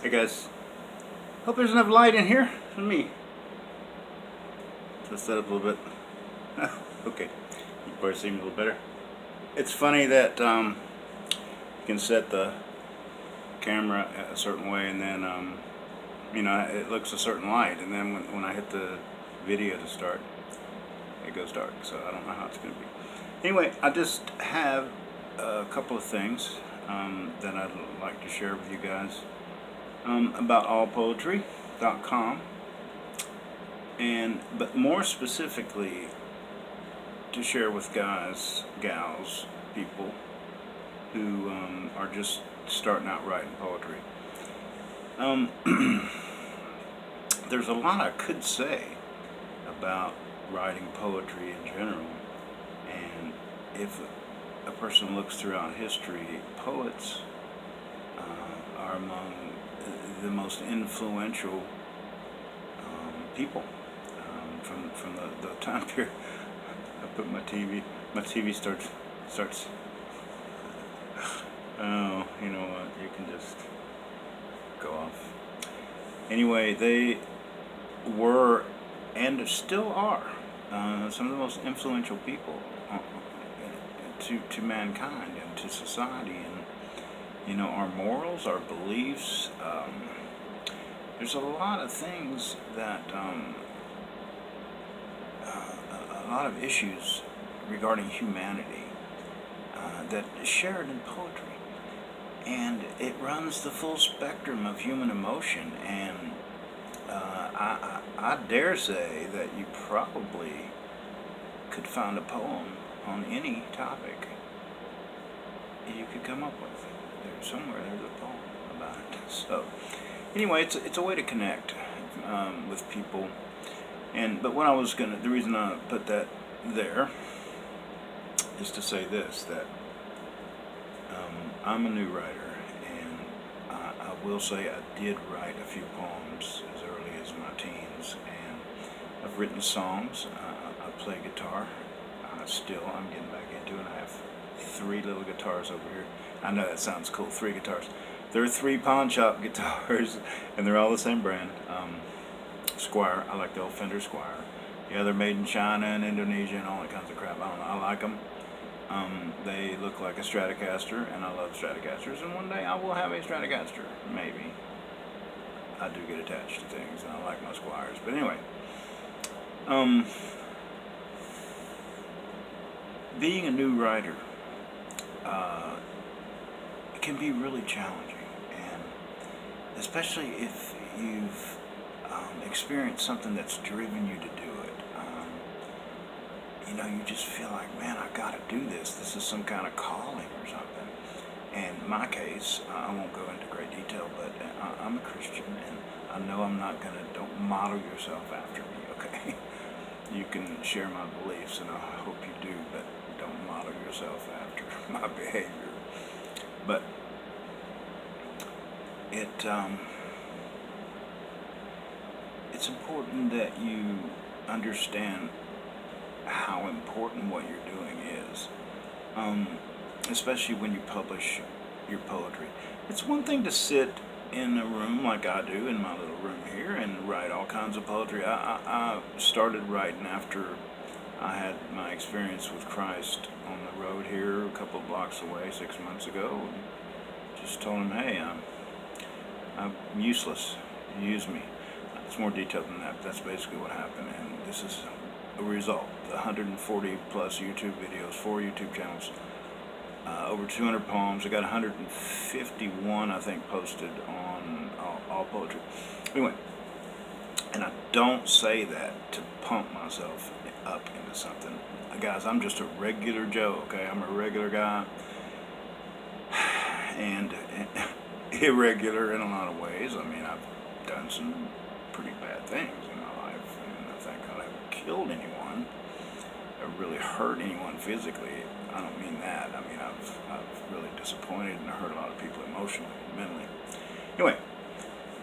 Hey guys, hope there's enough light in here for me. Twist that up a little bit. Okay, you probably see me a little better. It's funny that you can set the camera a certain way, and then it looks a certain light, and then when I hit the video to start, it goes dark. So I don't know how it's going to be. Anyway, I just have a couple of things that I'd like to share with you guys about allpoetry.com, but more specifically to share with guys, gals, people who are just starting out writing poetry. There's a lot I could say about writing poetry in general, and if a person looks throughout history, poets are among the most influential people from the time period. I put my TV starts. Oh, you know what? You can just go off. Anyway, they were and still are some of the most influential people to mankind and to society, and our morals, our beliefs. There's a lot of things that a lot of issues regarding humanity that is shared in poetry, and it runs the full spectrum of human emotion. And I dare say that you probably could find a poem on any topic you could come up with. Somewhere there's a poem about it. So anyway, it's a way to connect with people. But what the reason I put that there is to say this, that I'm a new writer, and I will say I did write a few poems as early as my teens, and I've written songs. I play guitar. I'm getting back into it. I have 3 little guitars over here. I know that sounds cool, 3 guitars. There are 3 pawn shop guitars, and they're all the same brand. Squire, I like the old Fender Squire. Yeah, they're made in China and Indonesia and all that kinds of crap. I don't know, I like them. They look like a Stratocaster, and I love Stratocasters, and one day I will have a Stratocaster, maybe. I do get attached to things, and I like my Squires. But anyway, being a new writer can be really challenging, and especially if you've experienced something that's driven you to do it. You just feel like, man, I gotta do this. This is some kind of calling or something. And in my case, I won't go into great detail, but I'm a Christian, and I know I'm not don't model yourself after me, okay? You can share my beliefs, and I hope you do, but don't model yourself after my behavior. But it's important that you understand how important what you're doing is, especially when you publish your poetry. It's one thing to sit in a room like I do in my little room here and write all kinds of poetry. I started writing after I had my experience with Christ on the road here a couple of blocks away 6 months ago, and just told him, hey, I'm useless. Use me. It's more detailed than that, but that's basically what happened, and this is a result. 140 plus YouTube videos, 4 YouTube channels, over 200 poems. I got 151, I think, posted on all poetry. Anyway, and I don't say that to pump myself up into something. Guys, I'm just a regular Joe, okay? I'm a regular guy, and irregular in a lot of ways. I mean, I've done some pretty bad things in my life, and I thank God I haven't killed anyone or really hurt anyone physically. I don't mean that. I mean, I've really disappointed and hurt a lot of people emotionally, mentally. Anyway,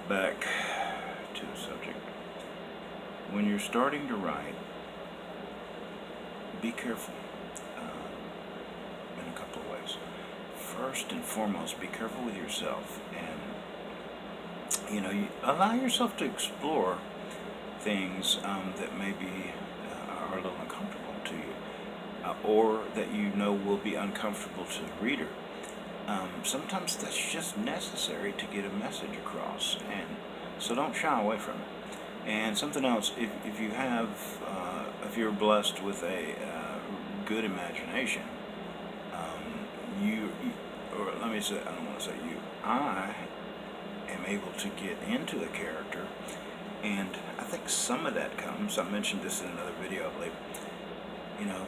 back to the subject. When you're starting to write, be careful in a couple of ways. First and foremost, be careful with yourself, and you allow yourself to explore things that maybe are a little uncomfortable to you, or that will be uncomfortable to the reader. Sometimes that's just necessary to get a message across, and so don't shy away from it. And something else, if you're blessed with a good imagination, or let me say, I don't want to say you, I am able to get into a character, and I think some of that comes, I mentioned this in another video, I believe,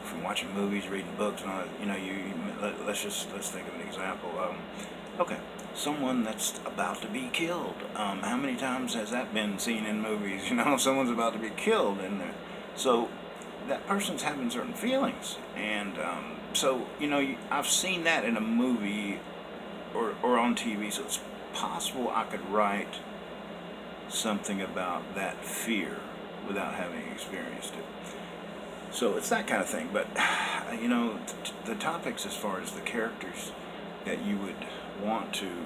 from watching movies, reading books, and all that. Let's think of an example. Okay, someone that's about to be killed. How many times has that been seen in movies? Someone's about to be killed, and so that person's having certain feelings, and so I've seen that in a movie or on TV. So it's possible I could write something about that fear without having experienced it. So it's that kind of thing. But the topics as far as the characters that you would want to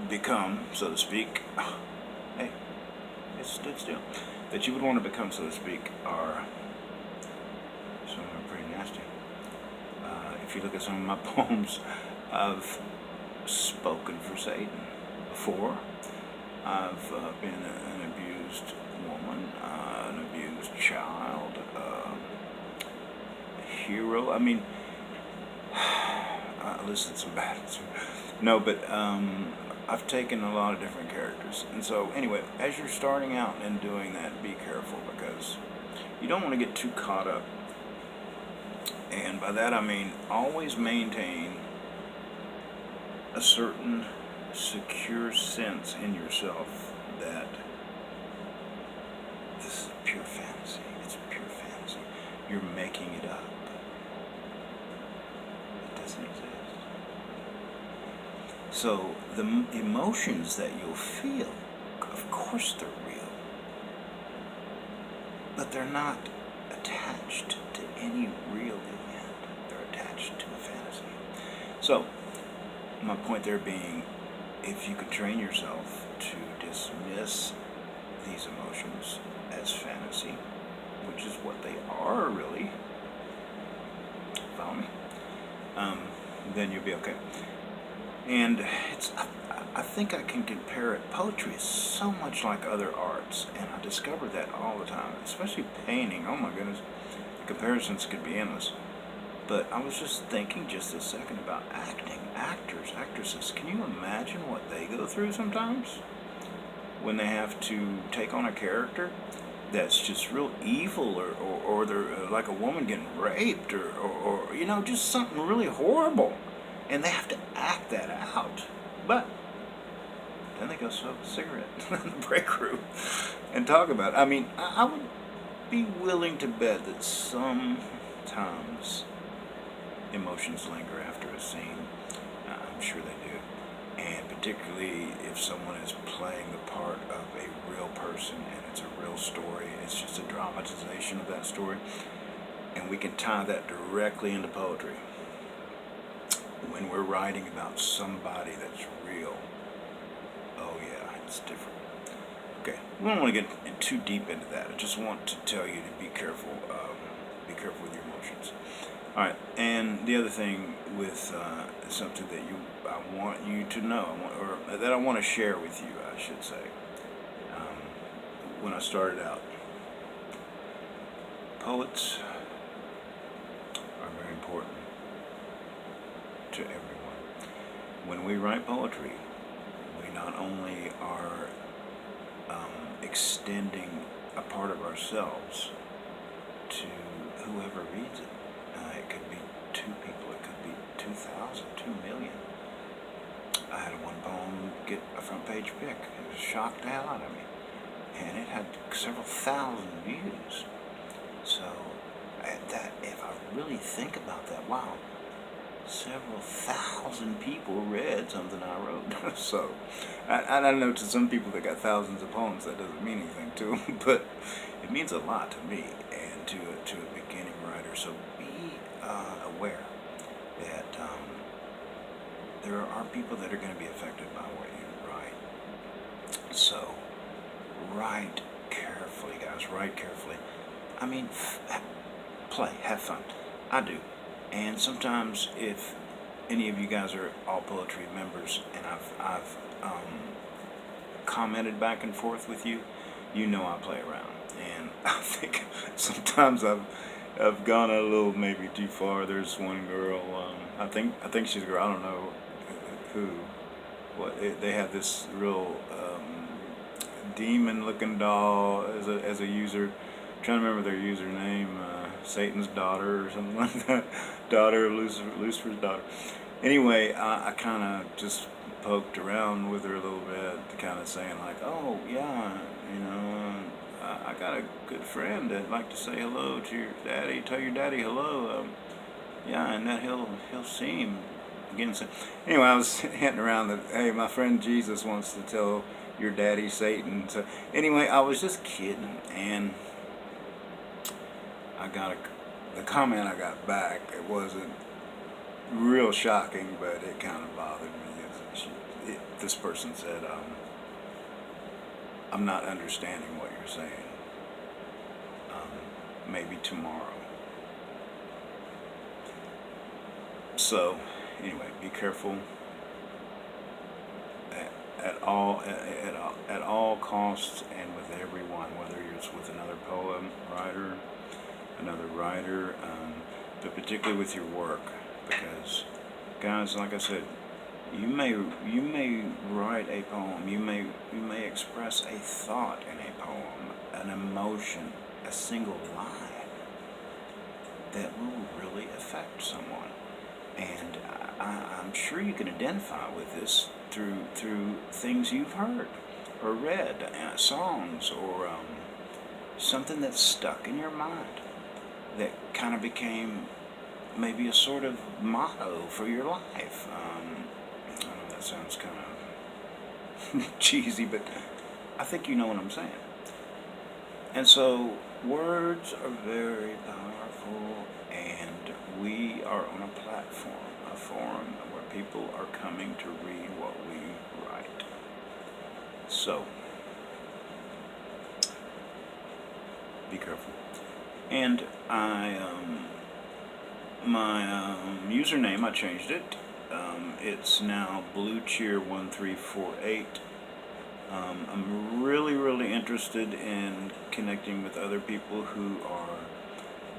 become, so to speak, hey, it stood still, that you would want to become, so to speak, are some of them are pretty nasty. If you look at some of my poems, I've spoken for Satan before. I've been an abused woman, an abused child, a hero. I mean, I listed some bad ones. No, but I've taken a lot of different characters. And so, anyway, as you're starting out and doing that, be careful, because you don't want to get too caught up. And by that I mean always maintain a certain secure sense in yourself that this is pure fantasy. It's pure fantasy. You're making it up. It doesn't exist. So the emotions that you'll feel, of course they're real, but they're not attached to any real event. They're attached to a fantasy. So my point there being, if you could train yourself to dismiss these emotions as fantasy, which is what they are really, follow me, then you'll be okay. And I think I can compare it. Poetry is so much like other arts, and I discover that all the time, especially painting. Oh my goodness, the comparisons could be endless. But I was just thinking just a second about acting. Actors, actresses, can you imagine what they go through sometimes when they have to take on a character that's just real evil, or they're like a woman getting raped, or just something really horrible, and they have to act that out. But then they go smoke a cigarette in the break room and talk about it. I mean, I would be willing to bet that sometimes emotions linger after a scene. I'm sure they do. And particularly if someone is playing the part of a real person and it's a real story, it's just a dramatization of that story. And we can tie that directly into poetry. When we're writing about somebody that's real, oh yeah, it's different. Okay, we don't want to get too deep into that. I just want to tell you to be careful. Be careful with your emotions. All right, and the other thing with something that I want you to know, or that I want to share with you, I should say. When I started out, poets are very important to everyone. When we write poetry, we not only are extending a part of ourselves to whoever reads it. It could be 2 people, it could be 2,000, 2 million. I had one poem get a front page pick. It shocked the hell out of me. And it had several thousand views. So if I really think about that, wow, several thousand people read something I wrote. So I know to some people that got thousands of poems that doesn't mean anything to them, but it means a lot to me and to a beginning writer. So be aware that there are people that are going to be affected by what you write, course, write carefully. I mean, play, have fun. I do. And sometimes if any of you guys are All Poetry members and I've commented back and forth with you, you know I play around. And I think sometimes I've gone a little maybe too far. There's one girl, I think she's a girl, I don't know who, they have this real demon-looking doll as a user. I'm trying to remember their username, Satan's daughter or something like that. Daughter of Lucifer's daughter. Anyway, I kind of just poked around with her a little bit, kind of saying like, oh yeah, you know, I got a good friend that'd like to say hello to your daddy. Tell your daddy hello. Yeah, and that he'll see him again. So anyway, I was hinting around that, hey, my friend Jesus wants to tell your daddy Satan. So anyway, I was just kidding, and the comment I got back, it wasn't real shocking, but it kind of bothered me. This person said, I'm not understanding what you're saying. Maybe tomorrow. So, anyway, be careful at all costs and with everyone, whether it's with another another writer, but particularly with your work, because guys, like I said, you may write a poem, you may express a thought in a poem, an emotion, a single line that will really affect someone, and I'm sure you can identify with this through things you've heard or read, songs, or something that's stuck in your mind that kind of became maybe a sort of motto for your life. I know that sounds kind of cheesy, but I think you know what I'm saying. And so words are very powerful, and we are on a platform, a forum where people are coming to read what we write. So be careful. And my username, I changed it. It's now BlueCheer1348. I'm really interested in connecting with other people who are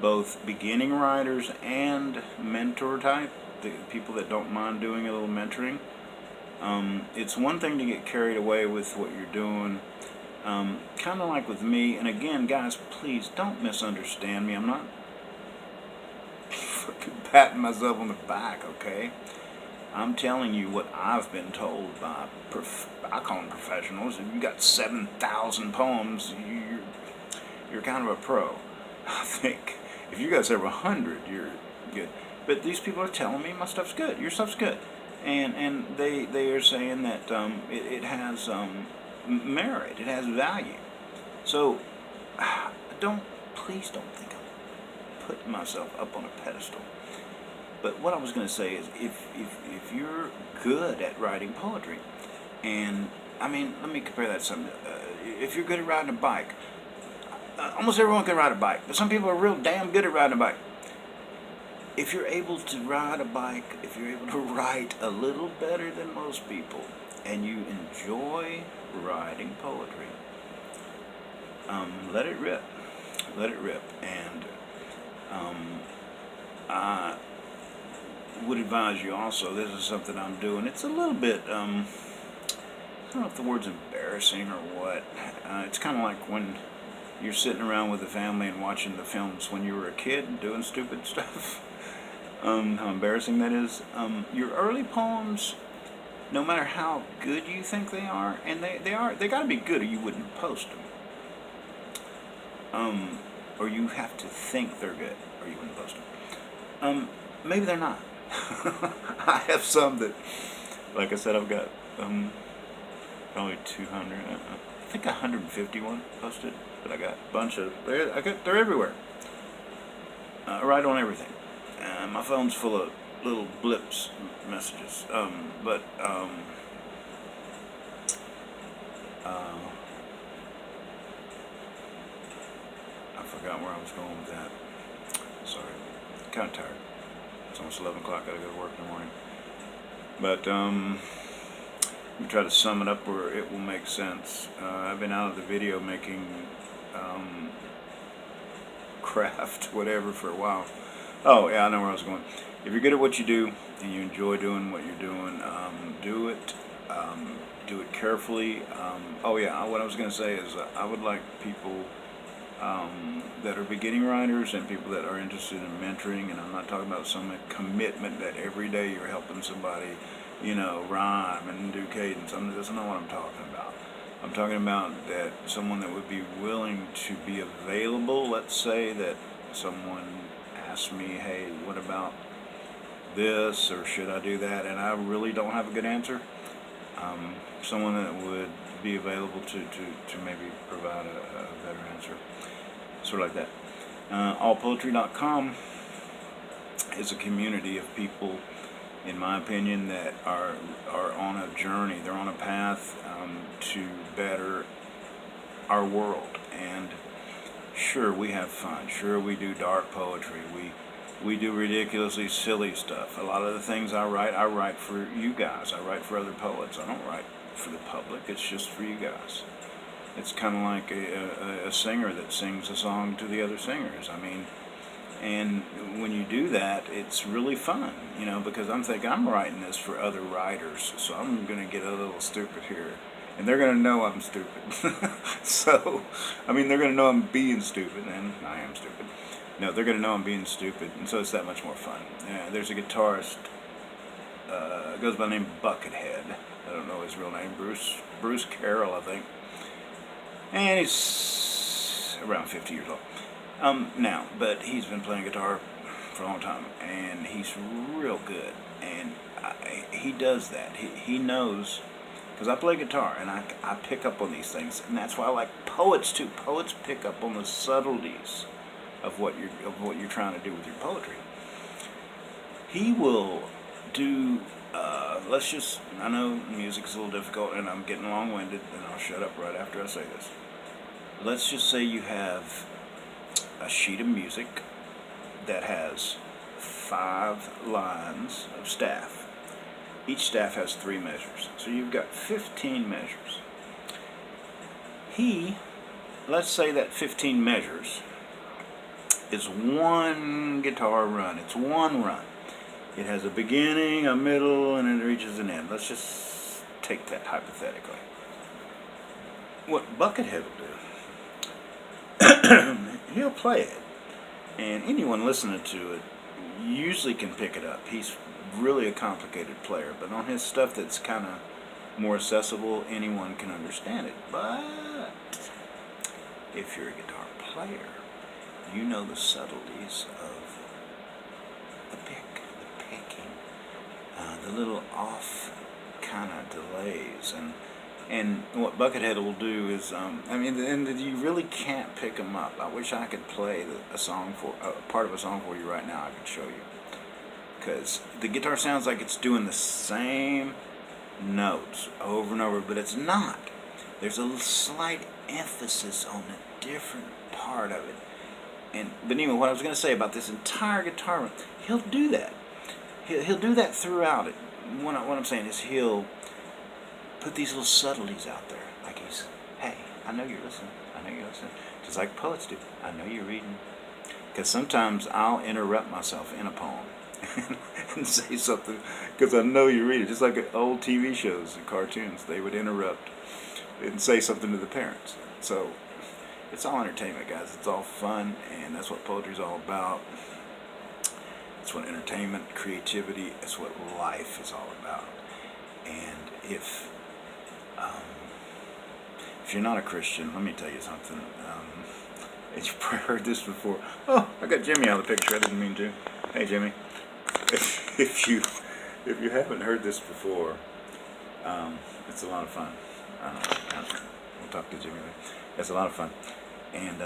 both beginning writers and mentor type, the people that don't mind doing a little mentoring. It's one thing to get carried away with what you're doing, kind of like with me. And again, guys, please don't misunderstand me. I'm not fucking patting myself on the back, okay? I'm telling you what I've been told by, I call them professionals. If you got 7,000 poems, you're kind of a pro. I think if you got several hundred, you're good. But these people are telling me my stuff's good. Your stuff's good, and they are saying that it has merit. It has value. So please don't think I'm putting myself up on a pedestal. But what I was going to say is, if you're good at writing poetry, and I mean, let me compare that to something. If you're good at riding a bike, almost everyone can ride a bike, but some people are real damn good at riding a bike. If you're able to ride a bike, if you're able to write a little better than most people, and you enjoy writing poetry, let it rip. Let it rip. And I would advise you also, this is something I'm doing. It's a little bit, I don't know if the word's embarrassing or what. It's kind of like when you're sitting around with the family and watching the films when you were a kid and doing stupid stuff. How embarrassing that is. Your early poems, no matter how good you think they are, and they got to be good or you wouldn't post them. Or you have to think they're good or you wouldn't post them. Maybe they're not. I have some that, like I said, I've got probably 200. I think 151 posted, but I got a bunch of. They're everywhere. Right on everything. My phone's full of little blips messages. forgot where I was going with that. Sorry. Kind of tired. It's almost 11 o'clock. Gotta go to work in the morning. But let me try to sum it up where it will make sense. I've been out of the video making craft, whatever, for a while. Oh, yeah, I know where I was going. If you're good at what you do and you enjoy doing what you're doing, do it. Do it carefully. Oh, yeah, what I was going to say is I would like people that are beginning writers and people that are interested in mentoring, and I'm not talking about some commitment that every day you're helping somebody, rhyme and do cadence. That's not what I'm talking about. I'm talking about that someone that would be willing to be available. Let's say that someone asks me, hey, what about this, or should I do that, and I really don't have a good answer. Someone that would be available to maybe provide a better answer. Sort of like that. Allpoetry.com is a community of people, in my opinion, that are on a journey. They're on a path to better our world. And sure, we have fun. Sure, we do dark poetry. We do ridiculously silly stuff. A lot of the things I write for you guys. I write for other poets. I don't write for the public. It's just for you guys. It's kind of like a singer that sings a song to the other singers. And when you do that, it's really fun, because I'm thinking I'm writing this for other writers, so I'm going to get a little stupid here. And they're going to know I'm stupid. So, they're going to know I'm being stupid, and I am stupid. No, they're going to know I'm being stupid, and so it's that much more fun. There's a guitarist, goes by the name Buckethead. I don't know his real name, Bruce Carroll, I think. And he's around 50 years old. But he's been playing guitar for a long time, and he's real good. And he does that. He knows, because I play guitar, and I pick up on these things, and that's why I like poets too. Poets pick up on the subtleties of what you're trying to do with your poetry. He will do. I know music is a little difficult, and I'm getting long-winded, and I'll shut up right after I say this. Let's just say you have a sheet of music that has 5 lines of staff. Each staff has 3 measures, so you've got 15 measures. Let's say that 15 measures is one guitar run. It's one run. It has a beginning, a middle, and it reaches an end. Let's just take that hypothetically. What Buckethead will do, he'll play it, and anyone listening to it usually can pick it up. He's really a complicated player, but on his stuff that's kind of more accessible, anyone can understand it. But if you're a guitar player, you know the subtleties of the picking, the little off kind of delays, and what Buckethead will do is, and you really can't pick them up. I wish I could play part of a song for you right now. I could show you, because the guitar sounds like it's doing the same notes over and over, but it's not. There's a slight emphasis on a different part of it. But anyway, what I was going to say about this entire guitar run, he'll do that. He'll do that throughout it. What I'm saying is he'll put these little subtleties out there. Like hey, I know you're listening. I know you're listening. Just like poets do. I know you're reading. Because sometimes I'll interrupt myself in a poem and say something because I know you're reading. Just like old TV shows and cartoons, they would interrupt and say something to the parents. So it's all entertainment, guys. It's all fun, and that's what poetry's all about. It's what entertainment, creativity, it's what life is all about. And if you're not a Christian, let me tell you something. And you've probably heard this before. Oh, I got Jimmy out of the picture. I didn't mean to. Hey, Jimmy. If you haven't heard this before, it's a lot of fun. We'll talk to Jimmy later. It's a lot of fun, and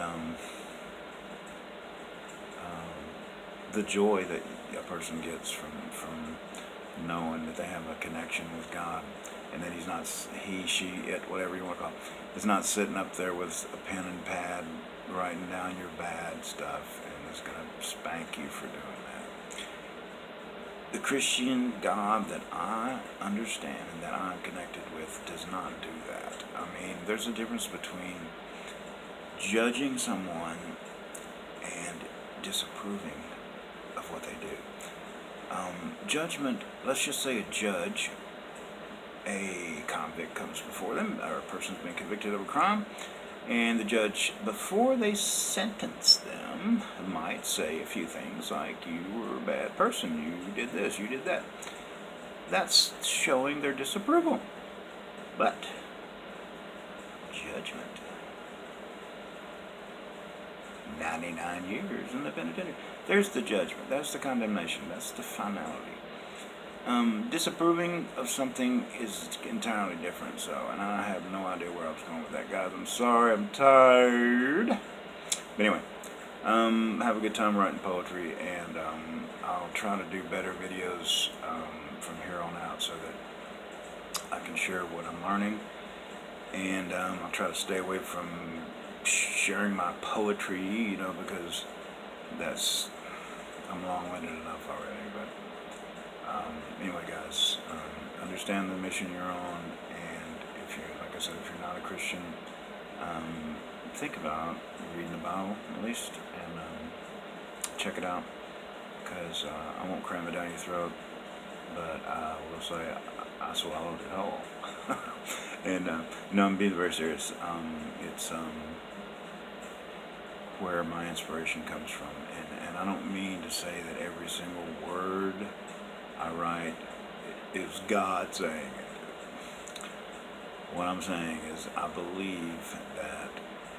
the joy that a person gets from knowing that they have a connection with God, and that he, she, it, whatever you want to call it, is not sitting up there with a pen and pad writing down your bad stuff and is going to spank you for doing that. The Christian God that I understand and that I'm connected with does not do that. I mean, there's a difference between judging someone and disapproving of what they do. Judgment, let's just say a judge, a convict comes before them, or a person's been convicted of a crime, and the judge, before they sentence them, might say a few things like, you were a bad person, you did this, you did that. That's showing their disapproval. But judgment, 99 years in the penitentiary. There's the judgment. That's the condemnation. That's the finality. Disapproving of something is entirely different. So, and I have no idea where I was going with that, guys. I'm sorry. I'm tired. But anyway, have a good time writing poetry, and I'll try to do better videos from here on out so that I can share what I'm learning. And I'll try to stay away from sharing my poetry, because I'm long-winded enough already. But anyway, guys, understand the mission you're on, and if you're, like I said, if you're not a Christian, think about reading the Bible at least, and check it out, because I won't cram it down your throat, but I will say I swallowed it whole. And I'm being very serious. It's where my inspiration comes from, and I don't mean to say that every single word I write is God saying it. What I'm saying is I believe that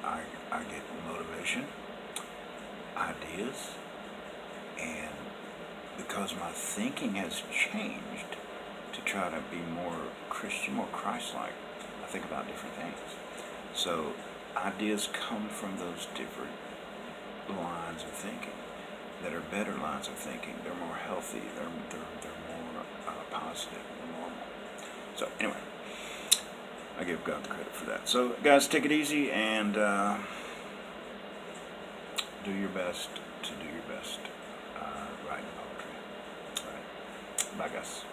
I get motivation, ideas, and because my thinking has changed to try to be more Christian, more Christ-like, I think about different things. So ideas come from those different lines of thinking that are better lines of thinking. They're more healthy. They're more positive and normal. So anyway, I give God the credit for that. So guys, take it easy and do your best to do your best writing poetry. All right. Bye, guys.